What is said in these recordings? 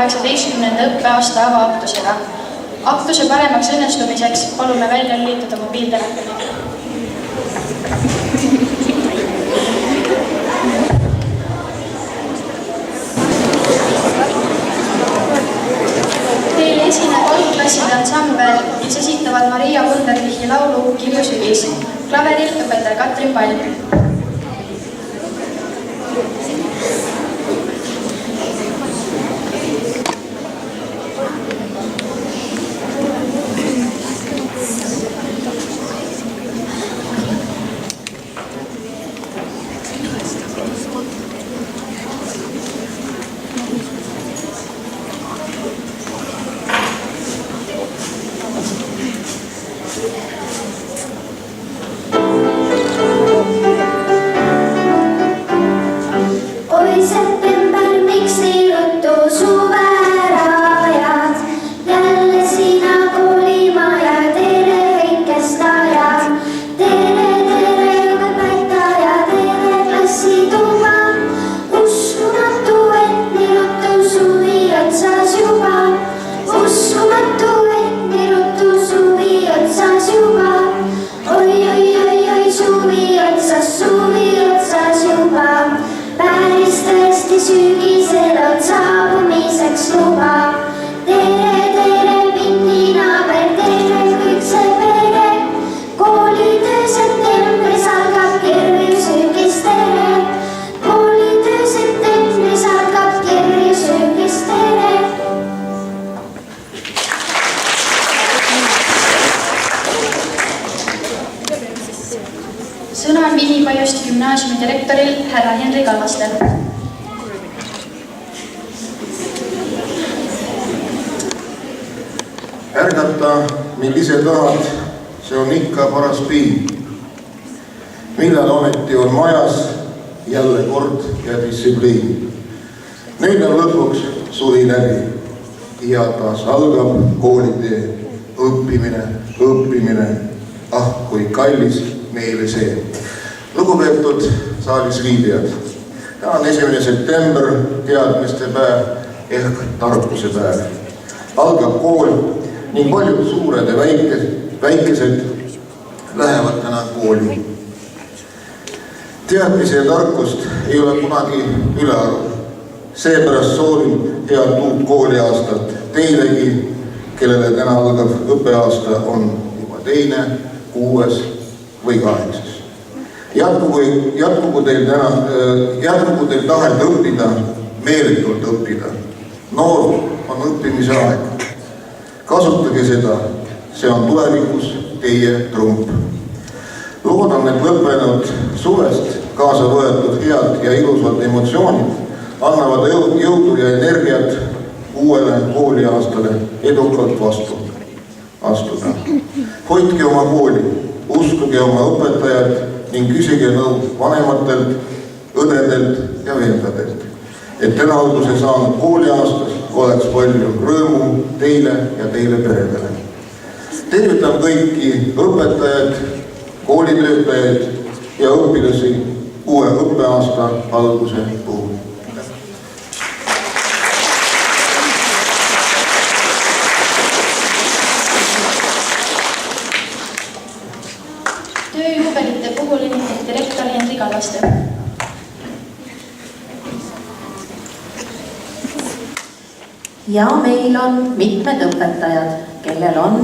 2018. õppeaasta avaaktusega. Aktuse paremaks õnnestumiseks palume välja lülitada mobiiltelefonid. Teile esineb algklasside ansambel, mis esitavad Maria Wunderlichi laulu Kirju sügis. Klaveril õpetaja Katrin Pall. Sõna on Viini-Pajusti gümnaasiumi direktoril härra Henri Kallastel. Ärgata, mil ise tahad, see on ikka paras piin. Millal ometi on majas jälle kord ja distsipliin. Nüüd on lõpuks suvi läbi ja taas algab koolitee. Õppimine, ah kui kallis meile see. Lugupeetud saalis viibijad, täna on 1. september, teadmiste päev ehk tarkuse päev. Algab kool ning paljud suured ja väikesed lähevad täna kooli. Teadmisi ja tarkust ei ole kunagi ülearu. Seepärast soovin head uut kooliaastat teilegi, kellele täna algav õppeaasta on juba 2., 6. või 8. Jätkugu teil tahet õppida, meeletult õppida. Noor on õppimise aeg. Kasutage seda, see on tulevikus teie trump. Loodan, et lõppenud suvest kaasa võetud head ja ilusad emotsioonid annavad jõudu ja energiat uuele kooliaastale edukalt vastu astuda. Hoidke oma kooli, uskuge oma õpetajad ning küsige nõu vanematelt, õdedelt ja vendadelt, et täna alguse saanud kooliaastas oleks palju rõõmu teile ja teile peredele. Tervitan kõiki õpetajaid, koolitöötajaid ja õpilasi uue õppeaasta alguse puhul. Tööjuubelite puhul esitati direktor Henri Kallastel. Ja meil on mitmed õpetajad, kellel on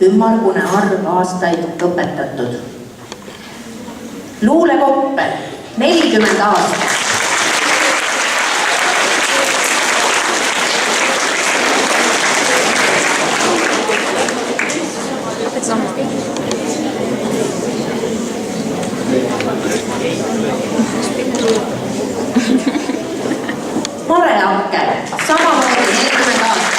ümmargune arv aastaid õpetatud. Luule Koppel, 40 aastat. Mare Ankel, samamoodi 40 aastat.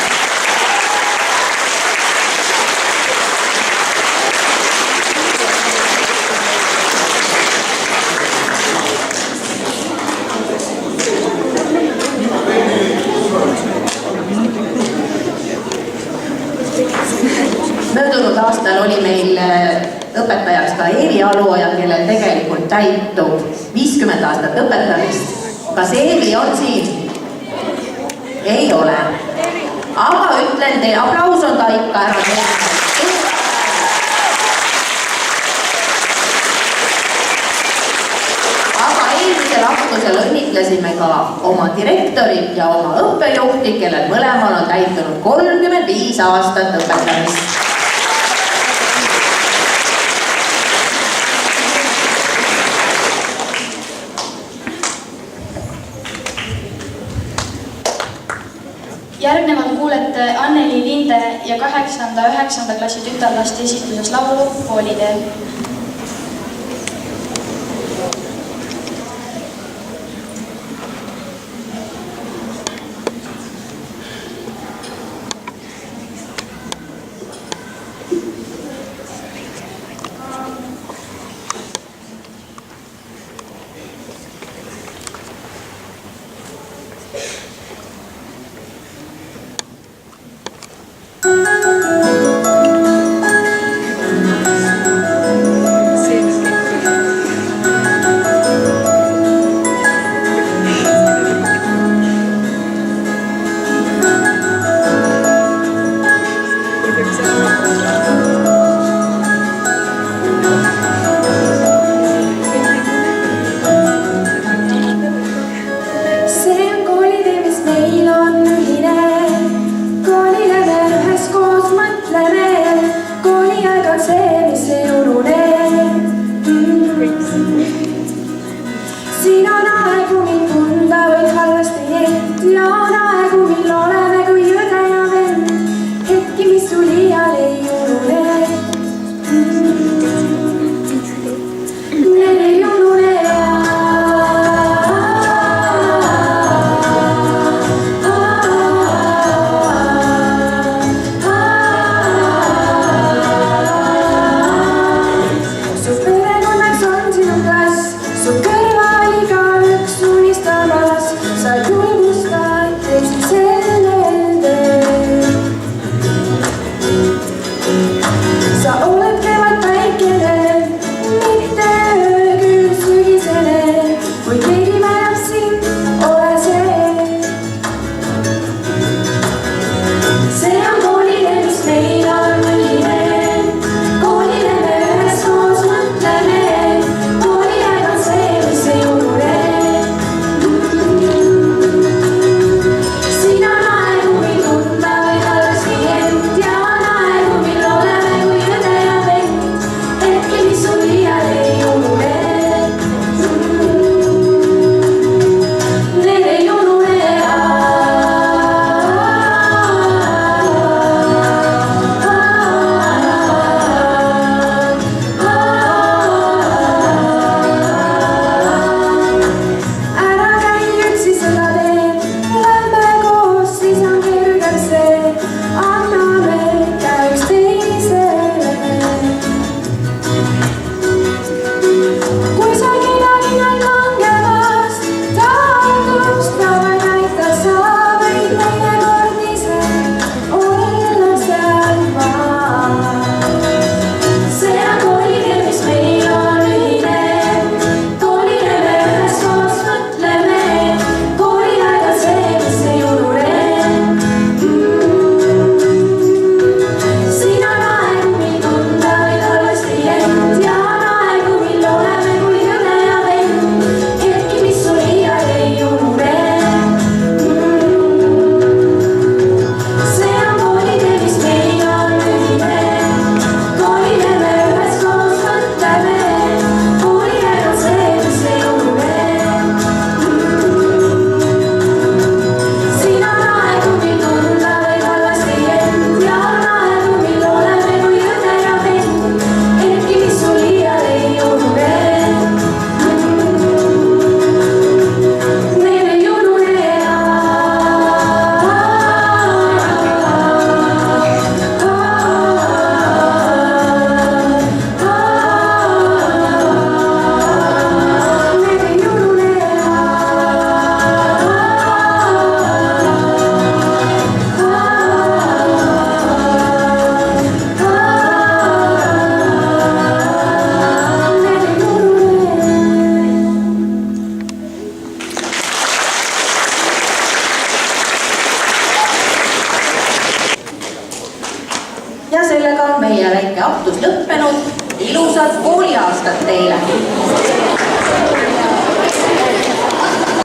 Möödunud aastal oli meil õpetajaks ka Eevi Aluoja, kellel tegelikult täitub 50 aastat õpetamist. Kas Eevi on siin? ei ole. Aga ütlen teile, aplaus on ta ikka ära teeninud. Aga eelmisel aktusel õnnitlesime ka oma direktorit ja oma õppejuhti, kellel mõlemal on täitunud 35 aastat õpetamist. Järgnevalt kuulete Anneli Linde ja 8.–9. klassi tütarlaste esituses laulu Kooliteel. meie väike aktus lõppenud. Ilusat kooliaastat teile!